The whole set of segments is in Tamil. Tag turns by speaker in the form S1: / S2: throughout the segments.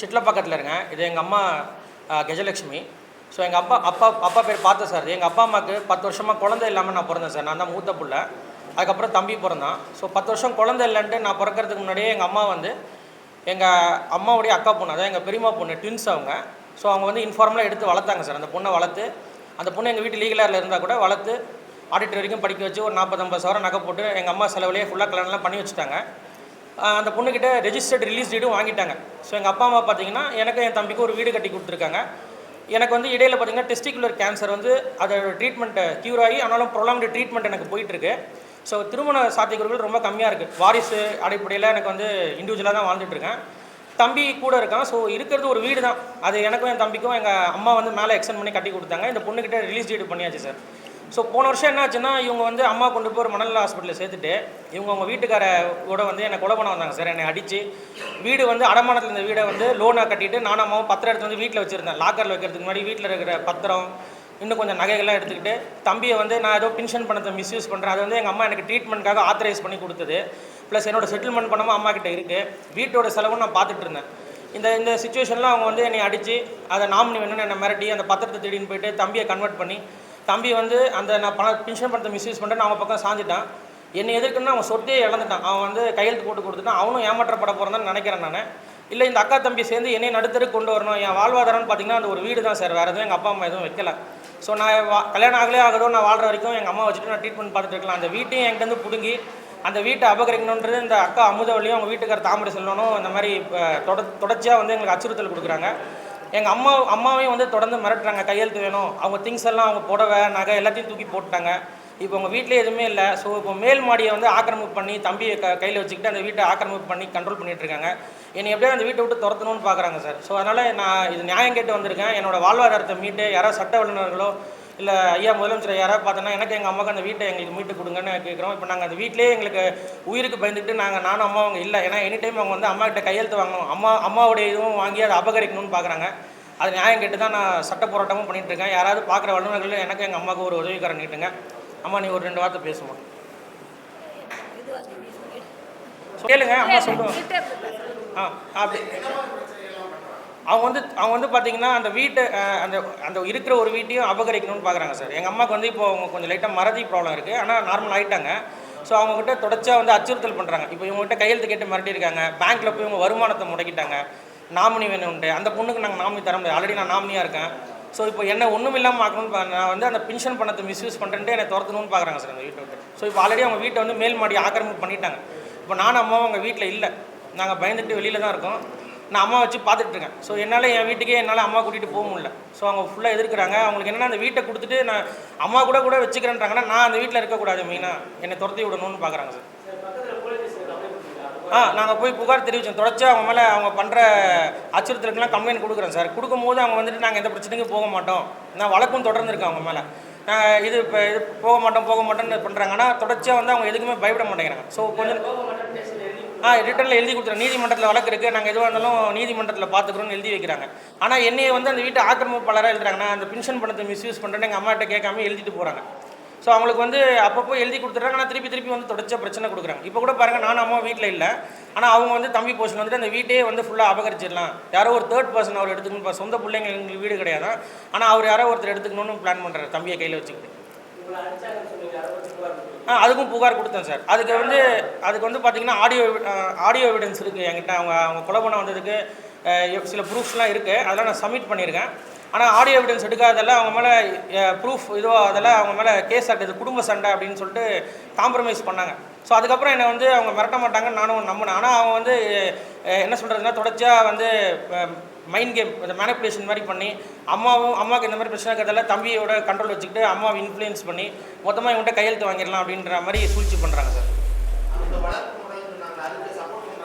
S1: சிட்லப்பாக்கத்தில் இருக்கேன். இது எங்கள் அம்மா கஜலட்சுமி. ஸோ எங்கள் அப்பா பேர் பார்த்த சார். எங்கள் அப்பா அம்மாவுக்கு 10 வருஷமாக குழந்தை இல்லாமல் நான் பிறந்தேன் சார். நான் தான் மூத்த புள்ள. அதுக்கப்புறம் தம்பி பிறந்தான். ஸோ 10 வருஷம் குழந்தை இல்லைன்ட்டு நான் பிறக்கிறதுக்கு முன்னாடியே எங்கள் அம்மா வந்து எங்கள் அம்மாவுடைய அக்கா பொண்ணு, அதான் எங்கள் பெரியம்மா பொண்ணு, ட்வின்ஸ் அவங்க. ஸோ அவங்க வந்து இன்ஃபார்மலாக எடுத்து வளர்த்தாங்க சார். அந்த பொண்ணை வளர்த்து, அந்த பொண்ணு எங்கள் வீட்டு லீகலாரில் இருந்தால் கூட வளர்த்து ஆடிட்டர் வரைக்கும் படிக்க வச்சு ஒரு 40-50 சவரம் நகை போட்டு எங்கள் அம்மா செலவுலேயே ஃபுல்லாக கல்யாணம்லாம் பண்ணி வச்சுட்டாங்க. அந்த பொண்ணுக்கிட்ட ரெஜிஸ்டர்ட் ரிலீஸ் டீடும் வாங்கிட்டாங்க. ஸோ எங்கள் அப்பா அம்மா பார்த்தீங்கன்னா எனக்கு என் தம்பிக்கு ஒரு வீடு கட்டி கொடுத்துருக்காங்க. எனக்கு வந்து இடையில் பார்த்தீங்கன்னா டெஸ்டிகுலர் கேன்சர் வந்து அதோட ட்ரீட்மெண்ட்டை க்யூர் ஆகி, ஆனாலும் ப்ரொலாங்டு ட்ரீட்மெண்ட் எனக்கு போயிட்டுருக்கு. ஸோ திருமண சாத்தியக்கூறுகள் ரொம்ப கம்மியாக இருக்குது. வாரிசு அடிப்படையில் எனக்கு வந்து இண்டிவிஜுவலாக தான் வாழ்ந்துட்டுருக்கேன். தம்பி கூட இருக்கான். ஸோ இருக்கிறது ஒரு வீடு தான். அது எனக்கும் என் தம்பிக்கும் எங்கள் அம்மா வந்து மேலே எக்ஸ்டெண்ட் பண்ணி கட்டி கொடுத்தாங்க. இந்த பொண்ணுக்கிட்ட ரிலீஸ் டீட் பண்ணியாச்சு சார். ஸோ போன வருஷம் என்ன ஆச்சுன்னா, இவங்க வந்து அம்மா கொண்டு போய் ஒரு மணல் ஹாஸ்பிட்டலில் சேர்த்துட்டு இவங்க அவங்க வீட்டுக்காரோட வந்து என்னை கொலை பண்ண வந்தாங்க சார். என்னை அடித்து வீடு வந்து அடமானத்தில் இந்த வீடை வந்து லோனாக கட்டிட்டு நானும் அம்மாவும் பத்திரம் எடுத்து வந்து வீட்டில் வச்சுருந்தேன். லாக்கரில் வைக்கிறதுக்கு முன்னாடி வீட்டில் இருக்கிற பத்திரம் இன்னும் கொஞ்சம் நகைகள்லாம் எடுத்துக்கிட்டு தம்பியை வந்து நான் ஏதோ பென்ஷன் பணத்தை மிஸ்யூஸ் பண்ணுறேன். அது வந்து எங்கள் அம்மா எனக்கு ட்ரீட்மெண்ட்காக ஆத்தரைஸ் பண்ணி கொடுத்தது. ப்ளஸ் என்னோட செட்டில்மெண்ட் பணமும் அம்மா கிட்டே இருக்குது. வீட்டோட செலவும் நான் பார்த்துட்டு இருந்தேன். இந்த சிச்சுவேஷனில் அவங்க வந்து என்னை அடித்து அதை நாமினி வேணும்னு என்னை மிரட்டி அந்த பத்திரத்தை தேடின்னு போயிட்டு தம்பியை கன்வெர்ட் பண்ணி, தம்பி வந்து அந்த நான் பென்ஷன் பணத்தை மிஸ்யூஸ் பண்ணுறேன்னு அவன் பக்கம் சாஞ்சிட்டான். என்னை எதிர்க்குன்னு அவன் சொத்தையே இழந்துட்டான். அவன் வந்து கையெழுத்து போட்டு கொடுத்துட்டான். அவனும் ஏமாற்றப்பட போகிறதான்னு நினைக்கிறேன் நான். இல்லை இந்த அக்கா தம்பி சேர்ந்து என்னை நடுத்தருக்கு கொண்டு வரணும். என் வாழ்வாதாரம்னு பார்த்தீங்கன்னா அந்த ஒரு வீடு தான் சார். வேறு எதுவும் எங்கள் அப்பா அம்மா எதுவும் வைக்கல. ஸோ நான் கல்யாணம் ஆகதோ நான் வாழ்கிற வரைக்கும் எங்கள் அம்மா வச்சுட்டு நான் ட்ரீட்மெண்ட் பார்த்துட்டு இருக்கலாம். அந்த வீட்டையும் என்கிட்ட பிடுங்கி அந்த வீட்டை அபகரிக்கணுன்றது இந்த அக்கா அமுதவள்ளியும் அவங்க வீட்டுக்கார தாமரை செல்வனும் இந்த மாதிரி தொடர்ச்சியாக வந்து எங்களுக்கு அச்சுறுத்தல் கொடுக்குறாங்க. எங்கள் அம்மாவையும் வந்து தொடர்ந்து மிரட்டுறாங்க. கையெழுத்து வேணும், அவங்க திங்ஸ் எல்லாம் அவங்க புடவை நகை எல்லாத்தையும் தூக்கி போட்டுட்டாங்க. இப்போ உங்கள் வீட்டிலே எதுவுமே இல்லை. ஸோ இப்போ மேல் மாடியை வந்து ஆக்கிரமிப்பு பண்ணி தம்பியை கையில் வச்சுக்கிட்டு அந்த வீட்டை ஆக்கிரமிப்பு பண்ணி கண்ட்ரோல் பண்ணிகிட்டு இருக்காங்க. என்னை எப்படியா அந்த வீட்டை விட்டு துரத்தணும்னு பார்க்குறாங்க சார். ஸோ அதனால் நான் இது நியாயம் கேட்டு வந்திருக்கேன். என்னோடய வாழ்வாதாரத்தை மீட்டு யாராவது சட்ட வல்லுநர்களோ இல்லை ஐயா முதலமைச்சர் யாராவது பார்த்தோன்னா எனக்கு எங்கள் அம்மாவுக்கு அந்த வீட்டை எங்களுக்கு மீட்டு கொடுங்கன்னு கேட்குறோம். இப்போ நாங்கள் அந்த வீட்டிலே எங்களுக்கு உயிருக்கு பயந்துக்கிட்டு நானும் அம்மா அவங்க இல்லை. ஏன்னா எனி டைம் அவங்க வந்து அம்மா கிட்ட கையெழுத்து வாங்கணும், அம்மாவுடைய இதுவும் வாங்கி அதை அபகரிக்கணும்னு பார்க்குறாங்க. அது நியாயம் கேட்டு தான் நான் சட்ட போராட்டமும் பண்ணிகிட்ருக்கேன். யாராவது பார்க்குற வல்லுநர்கள் எனக்கு எங்கள் அம்மாவுக்கு ஒரு உதவிக்காரன் நீட்டுங்க. அம்மா நீ ஒரு 2 வார்த்தை பேசுமா கேளுங்க. அம்மா சொல்லுவாங்க. அப்படி அவங்க வந்து பார்த்தீங்கன்னா அந்த வீட்டை அந்த இருக்கிற ஒரு வீட்டையும் அபகரிக்கணும்னு பார்க்குறாங்க சார். எங்கள் அம்மாவுக்கு வந்து இப்போ அவங்க கொஞ்சம் லைட்டாக மறதி ப்ராப்ளம் இருக்குது. ஆனால் நார்மல் ஆகிட்டாங்க. ஸோ அவங்ககிட்ட தொடர்ச்சியாக வந்து அச்சுறுத்தல் பண்ணுறாங்க. இப்போ இவங்ககிட்ட கையெழுத்து கேட்டு மிரட்டியிருக்காங்க. பேங்க்கில் போய் இவங்க வருமானத்தை முடக்கிட்டாங்க. நாமினி வேணும்ட்டு அந்த பொண்ணுக்கு நாங்கள் நாமினி தர முடியாது. ஆல்ரெடி நான் நாமினியாக இருக்கேன். ஸோ இப்போ என்ன ஒன்றும் இல்லாமல் ஆக்கணும்னு நான் வந்து அந்த பென்ஷன் பணத்தை மிஸ்யூஸ் பண்ணுறேன்ட்டு என்னை துரத்தணும்னு பார்க்குறாங்க சார் அந்த வீட்டை விட்டு. ஸோ இப்போ ஆல்ரெடி அவங்க வீட்டை வந்து மேல் மாடி ஆக்கிரமிப்பு பண்ணிட்டாங்க. இப்போ நானும் அம்மாவும் அவங்க வீட்டில் இல்லை. நாங்கள் பயந்துட்டு வெளியில் தான் இருக்கோம். நான் அம்மா வச்சு பார்த்துட்ருக்கேன். ஸோ என்னால் என் வீட்டுக்கே என்னால் அம்மா கூட்டிகிட்டு போக முடியல. ஸோ அவங்க ஃபுல்லாக எதிர்க்கிறாங்க. அவங்களுக்கு என்னென்னா அந்த வீட்டை கொடுத்துட்டு நான் அம்மா கூட வச்சுக்கிறேன்றாங்கன்னா நான் அந்த வீட்டில் இருக்கக்கூடாது. மெயினாக என்னை துரத்தி விடணும்னு பார்க்குறாங்க சார். நாங்கள் போய் புகார் தெரிவித்தோம். தொடர்ச்சி அவங்க மேலே அவங்க பண்ணுற அச்சுறுத்தலுக்குலாம் கம்ப்ளைண்ட் கொடுக்குறேன் சார். கொடுக்கும்போது அவங்க வந்துட்டு நாங்கள் எந்த பிரச்சனைக்கும் போக மாட்டோம், நான் வழக்கும் தொடர்ந்துருக்கேன் அவங்க மேலே. இது போக மாட்டோம்னு பண்ணுறாங்க. ஆனால் தொடர்ச்சியாக வந்து அவங்க எதுக்குமே பயப்பட மாட்டேங்கிறாங்க. ஸோ கொஞ்சம் ரிட்டனில் எழுதி கொடுத்துறேன். நீதிமன்றத்தில் வழக்கு இருக்குது, நாங்கள் எதுவாக இருந்தாலும் நீதிமன்றத்தில் பார்த்துக்குறோன்னு எழுதி வைக்கிறாங்க. ஆனால் என்னையை வந்து அந்த வீட்டை ஆக்கிரமிப்பாளராக எழுதுறாங்க. நான் அந்த பென்ஷன் பணத்தை மிஸ்யூஸ் பண்ணுறேன்னு எங்கள் அம்மாட்ட கேட்காம எழுதிட்டு போகிறாங்க. ஸோ அவங்களுக்கு வந்து அப்பப்போ எழுதி கொடுத்துட்றாங்க. ஆனால் திருப்பி வந்து தொடர்ச்சியாக பிரச்சனை கொடுக்குறாங்க. இப்போ கூட பாருங்கள், நானும் அம்மா வீட்டில் இல்லை. ஆனால் அவங்க வந்து தம்பி போர்ஷன் வந்துட்டு அந்த வீட்டையே வந்து ஃபுல்லாக அபகரிச்சிடலாம். யாரோ ஒரு தேர்ட் பர்சன் அவர் எடுத்துக்கணும். சொந்த பிள்ளைங்க எங்களுக்கு வீடு கிடையாது. ஆனால் அவர் யாரோ ஒருத்தர் எடுத்துக்கணும்னு பிளான் பண்ணுறாரு தம்பியை கையில் வச்சுக்கிட்டு. அதுக்கும் புகார் கொடுத்தேன் சார். அதுக்கு வந்து பார்த்தீங்கன்னா ஆடியோ எவிடன்ஸ் இருக்குது என்கிட்ட. அவங்க கொலை பண்ண வந்ததுக்கு சில ப்ரூஃப்ஸ்லாம் இருக்குது. அதெல்லாம் நான் சப்மிட் பண்ணியிருக்கேன். ஆனால் ஆடியோ எவிடன்ஸ் எடுக்காதெல்லாம் அவங்க மேலே ப்ரூஃப் அதெல்லாம் அவங்க மேலே கேஸ் ஆகுது, குடும்ப சண்டை அப்படின்னு சொல்லிட்டு காம்ப்ரமைஸ் பண்ணாங்க. ஸோ அதுக்கப்புறம் என்னை வந்து அவங்க மிரட்ட மாட்டாங்கன்னு நானும் நம்பினேன். ஆனால் அவங்க வந்து என்ன சொல்கிறதுனா தொடர்ச்சியாக வந்து மைண்ட் கேம், இந்த மேனிப்புலேஷன் மாதிரி பண்ணி அம்மாவுக்கு இந்த மாதிரி பிரச்சனை இருக்கிறதால தம்பியோட கண்ட்ரோல் வச்சுக்கிட்டு அம்மாவை இன்ஃப்ளூயன்ஸ் பண்ணி மொத்தமாக இவங்கள்ட்ட கையெழுத்து வாங்கிடலாம் அப்படின்ற மாதிரி சூழ்ச்சி பண்ணுறாங்க சார்.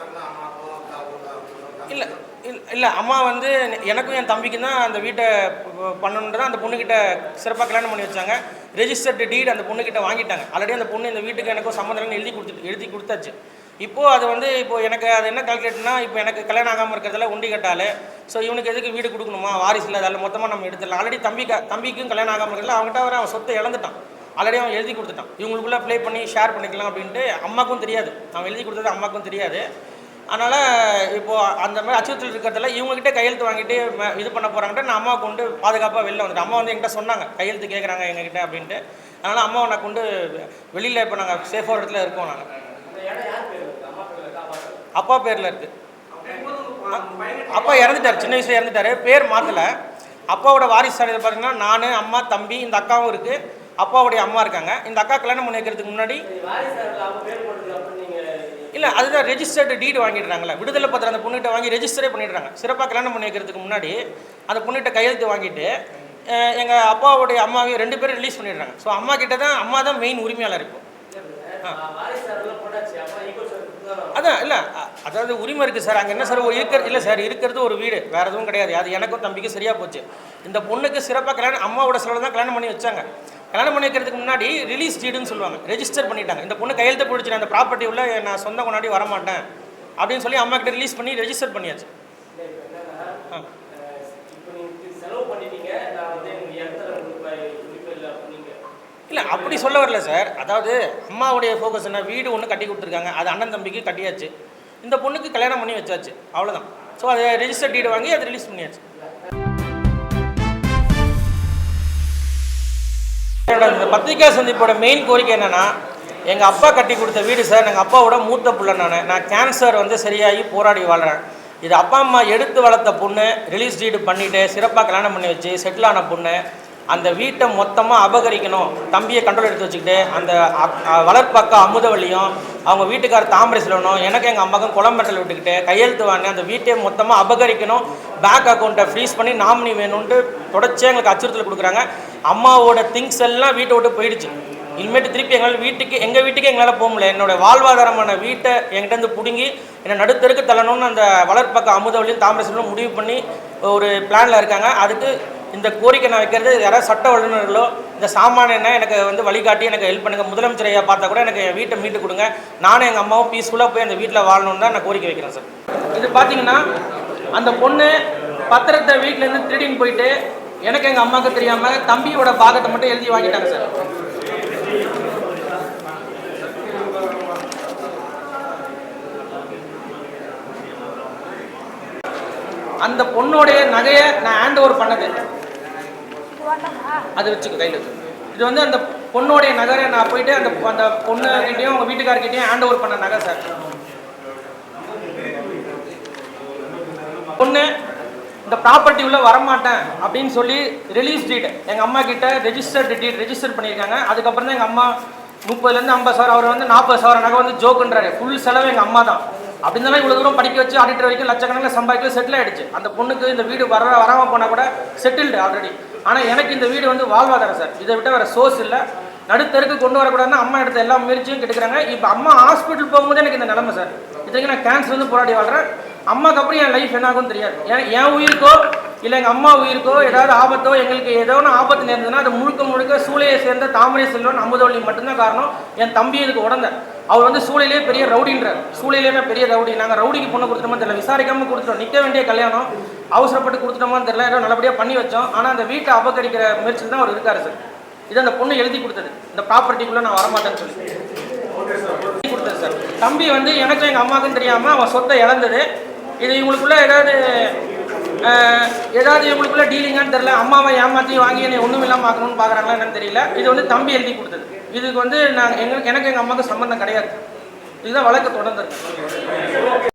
S1: இல்லை அம்மா வந்து எனக்கும் என் தம்பிக்கு தான் அந்த வீட்டை பண்ணணுன்றது அந்த பொண்ணுக்கிட்ட சிறப்பாக கல்யாணம் பண்ணி வச்சாங்க. ரெஜிஸ்டர்டு டீட் அந்த பொண்ணுக்கிட்ட வாங்கிட்டாங்க. ஆல்ரெடி அந்த பொண்ணு இந்த வீட்டுக்கு எனக்கும் சம்மந்தம் எழுதி கொடுத்தாச்சு. இப்போது அது வந்து இப்போது எனக்கு அது என்ன கால்குலேட்னா, இப்போ எனக்கு கல்யாணம் ஆகாமல் இருக்கிறதால ஒண்டி கட்டால். ஸோ இவனுக்கு எதுக்கு வீடு கொடுக்கணுமா, வாரிசு இல்லை, அதில் மொத்தமாக நம்ம எடுத்துடலாம். ஆல்ரெடி தம்பிக்கும் கல்யாணம் ஆகாமல் இருக்கிறதுல அவங்ககிட்ட அவன் சொத்தை இழந்துட்டான். ஆல்ரெடி அவன் எழுதி கொடுத்துட்டான். இவங்களுக்குள்ளே ப்ளே பண்ணி ஷேர் பண்ணிக்கலாம் அப்படின்ட்டு. அம்மாவுக்கும் தெரியாது, அவன் எழுதி கொடுத்தது அம்மாவுக்கும் தெரியாது. அதனால் இப்போது அந்த மாதிரி அச்சுறுத்தல் இருக்கிறதுல இவங்ககிட்ட கையெழுத்து வாங்கிட்டு இது பண்ண போகிறாங்கன்ட்டு நான் அம்மாவை கொண்டு பாதுகாப்பாக வெளில வந்துட்டேன். அம்மா வந்து என்கிட்ட சொன்னாங்க கையெழுத்து கேட்குறாங்க எங்ககிட்ட அப்படின்ட்டு. அதனால் அம்மாவை நான் கொண்டு வெளியில் இப்போ நாங்கள் சேஃபாக இடத்துல இருக்கோம். நாங்கள் அப்பா பேரில் இருக்குது. அப்பா இறந்துட்டார், சின்ன வயசில் இறந்துட்டார், பேர் மாற்றலை. அப்பாவோட வாரிசு சான்றிதழ் பார்த்தீங்கன்னா நான், அம்மா, தம்பி, இந்த அக்காவும் இருக்குது, அப்பாவுடைய அம்மா இருக்காங்க. இந்த அக்கா கல்யாணம் பண்ணி வைக்கிறதுக்கு முன்னாடி இல்லை, அதுதான் ரெஜிஸ்டர்டு டீடு வாங்கிடுறாங்களே, விடுதலை பத்திரம் அந்த பொண்ணுகிட்ட வாங்கி ரெஜிஸ்டரே பண்ணிடுறாங்க. சிறப்பாக கல்யாணம் பண்ணி வைக்கிறதுக்கு முன்னாடி அந்த பொண்ணுகிட்ட கையெழுத்து வாங்கிட்டு எங்கள் அப்பாவுடைய அம்மாவையும் 2 பேரும் ரிலீஸ் பண்ணிடுறாங்க. ஸோ அம்மா கிட்ட தான், அம்மா தான் மெயின் உரிமையாளர் இப்போ. அதான் இல்லை, அதாவது உரிமை இருக்குது சார். அங்கே என்ன சார் இல்லை சார், இருக்கிறது ஒரு வீடு, வேறு எதுவும் கிடையாது. அது எனக்கும் தம்பிக்கும் சரியாக போச்சு. இந்த பொண்ணுக்கு சிறப்பாக கல்யாணம் அம்மாவோட செலவில் தான் கல்யாணம் பண்ணி வச்சாங்க. கல்யாணம் பண்ணி வைக்கிறதுக்கு முன்னாடி ரிலீஸ் டீடுன்னு சொல்லுவாங்க, ரெஜிஸ்டர் பண்ணிட்டாங்க. இந்த பொண்ணு கையெழுத்து பிடிச்சி அந்த ப்ராப்பர்ட்டி உள்ள நான் சொந்த கொண்டாடி வரமாட்டேன் அப்படின்னு சொல்லி அம்மா கிட்ட ரிலீஸ் பண்ணி ரெஜிஸ்டர் பண்ணியாச்சு. இல்லை அப்படி சொல்ல வரல சார். அதாவது அம்மாவுடைய ஃபோக்கஸ் என்ன, வீடு ஒன்று கட்டி கொடுத்துருக்காங்க, அது அண்ணன் தம்பிக்கு கட்டியாச்சு, இந்த பொண்ணுக்கு கல்யாணம் பண்ணி வச்சாச்சு, அவ்வளோதான். ஸோ அதை ரெஜிஸ்டர் டீடு வாங்கி அதை ரிலீஸ் பண்ணியாச்சு. இந்த பத்திரிகை சந்திப்போட மெயின் கோரிக்கை என்னென்னா, எங்கள் அப்பா கட்டி கொடுத்த வீடு சார். எங்கள் அப்பாவோட மூத்த பிள்ளை நான் கேன்சர் வந்து சரியாகி போராடி வாழ்கிறேன். இது அப்பா அம்மா எடுத்து வளர்த்த பொண்ணு, ரிலீஸ் டீடு பண்ணிவிட்டு சிறப்பாக கல்யாணம் பண்ணி வச்சு செட்டில் ஆன பொண்ணு. அந்த வீட்டை மொத்தமாக அபகரிக்கணும், தம்பியை கண்ட்ரோல் எடுத்து வச்சுக்கிட்டு அந்த வளர்ப்பக்கா அமுதவள்ளியும் அவங்க வீட்டுக்கார தாமரை செல்வனும் எனக்கு எங்கள் அம்மாவுக்கும் குளம்பரத்தில் விட்டுக்கிட்டு கையெழுத்து வாங்க அந்த வீட்டை மொத்தமாக அபகரிக்கணும், பேங்க் அக்கௌண்ட்டை ஃப்ரீஸ் பண்ணி நாமினி வேணும்ன்ட்டு தொடர்ச்சியாக எங்களுக்கு அச்சுறுத்தல் கொடுக்குறாங்க. அம்மாவோட திங்ஸ் எல்லாம் வீட்டை விட்டு போயிடுச்சு. இனிமேட்டு திருப்பி எங்கள் வீட்டுக்கு எங்களால் போக முடியல. என்னோடய வாழ்வாதாரமான வீட்டை எங்கிட்டேருந்து பிடுங்கி என்னை நடுத்தருக்கு தள்ளணும்னு அந்த வளர்ப்பக்க அமுதவள்ளியும் தாமரை செல்வனும் முடிவு பண்ணி ஒரு பிளானில் இருக்காங்க. அதுக்கு இந்த கோரிக்கை நான் வைக்கிறது, யாராவது சட்ட வல்லுநர்களோ இந்த சாமானியனை எனக்கு வந்து வழிகாட்டி எனக்கு ஹெல்ப் பண்ணுங்கள். முதலமைச்சர் ஐயா பார்த்தா கூட எனக்கு என் வீட்டை மீட்டு கொடுங்க, நானும் எங்கள் அம்மாவும் பீஸ்ஃபுல்லாக போய் அந்த வீட்டில் வாழணும்னு தான் நான் கோரிக்கை வைக்கிறேன் சார். இது பார்த்தீங்கன்னா அந்த பொண்ணு பத்திரத்தை வீட்டிலேருந்து திருடின்னு போயிட்டு எனக்கு எங்கள் அம்மாவுக்கு தெரியாமல் தம்பியோட பாகத்தை மட்டும் எழுதி வாங்கிட்டாங்க சார். அந்த பொண்ணோடைய நகையை நான் ஹேண்ட் ஓவர் பண்ணது, அது வச்சுக்க கையில் வச்சு. இது வந்து அந்த பொண்ணோடைய நகரை நான் போயிட்டு அந்த பொண்ணுகிட்டையும் அவங்க வீட்டுக்காரர்கிட்டையும் ஹேண்ட் ஓவர் பண்ண நகை சார். பொண்ணு இந்த ப்ராப்பர்ட்டி உள்ள வரமாட்டேன் அப்படின்னு சொல்லி ரிலீஸ் டீட் எங்கள் அம்மா கிட்ட ரெஜிஸ்டர் பண்ணியிருக்காங்க. அதுக்கப்புறம் தான் எங்கள் அம்மா 30,000 50,000, அவர் வந்து 40,000 நகை வந்து ஜோக்குன்றாரு. ஃபுல் செலவு எங்கள் அம்மா தான். அப்படி இருந்தாலும் இவ்வளோ தூரம் படிக்க வச்சு ஆடிட்டர் வரைக்கும் லட்சக்கணக்கில் சம்பாதிக்க செட்டில் ஆகிடுச்சு. அந்த பொண்ணுக்கு இந்த வீடு வராமல் போனால் கூட செட்டில்டு ஆல்ரெடி. ஆனால் எனக்கு இந்த வீடு வந்து வாழ்வாதாரம் சார். இதை விட்ட வேறு சோர்ஸ் இல்லை. நடுத்தருக்கு கொண்டு வரக்கூடாதுன்னா அம்மா எடுத்த எல்லா முயற்சியும் கெடுக்கிறாங்க. இப்போ அம்மா ஹாஸ்பிட்டல் போகும்போது எனக்கு இந்த நிலைமை சார். இதுக்கு நான் கேன்சர் வந்து போராடி வாழ்கிறேன். அம்மாவுக்கு அப்புறம் என் லைஃப் என்ன ஆகும்னு தெரியாது. என் உயிருக்கோ இல்லை எங்கள் அம்மா உயிருக்கோ ஏதாவது ஆபத்தோ, எங்களுக்கு ஏதோ ஒன்று ஆபத்து நேர்ந்ததுன்னா அது முழுக்க சூளையை சேர்ந்த தாமரை செல்வன் அமுதவள்ளி மட்டும்தான் காரணம். என் தம்பி இதுக்கு உடந்த, அவர் வந்து சூளையிலே பெரிய ரவுடின்றார். சூளையிலேயுமே பெரிய ரவுடி. நாங்கள் ரவுடிக்கு பொண்ணு கொடுத்துட்டோமா தெரியல, விசாரிக்காமல் கொடுத்துட்டோம். நிற்க வேண்டிய கல்யாணம் அவசரப்பட்டு கொடுத்துட்டோமான்னு தெரியல, ஏதோ நல்லபடியாக பண்ணி வச்சோம். ஆனால் அந்த வீட்டை அபகரிக்கிற முயற்சியில் தான் அவர் இருக்காரு சார். இது அந்த பொண்ணு எழுதி கொடுத்தது, இந்த ப்ராப்பர்ட்டிக்குள்ளே நான் வரமாட்டேன்னு சொல்லி கொடுத்தது சார். தம்பி வந்து எனக்கும் எங்கள் அம்மாவுக்கும் தெரியாமல் அவன் சொத்தை இழந்தது. இது இவங்களுக்குள்ள ஏதாவது இவங்களுக்குள்ள டீலிங்கான்னு தெரியல. அம்மாவை ஏமாற்றி வாங்கி என்னை ஒன்றும் இல்லாமல் பார்க்கணும்னு பார்க்குறாங்களா என்னன்னு தெரியல. இது வந்து தம்பி எழுதி கொடுத்தது. இதுக்கு வந்து எனக்கு எங்கள் அம்மாவுக்கு சம்மந்தம் கிடையாது. இதுதான் வழக்கு தொடர்ந்து.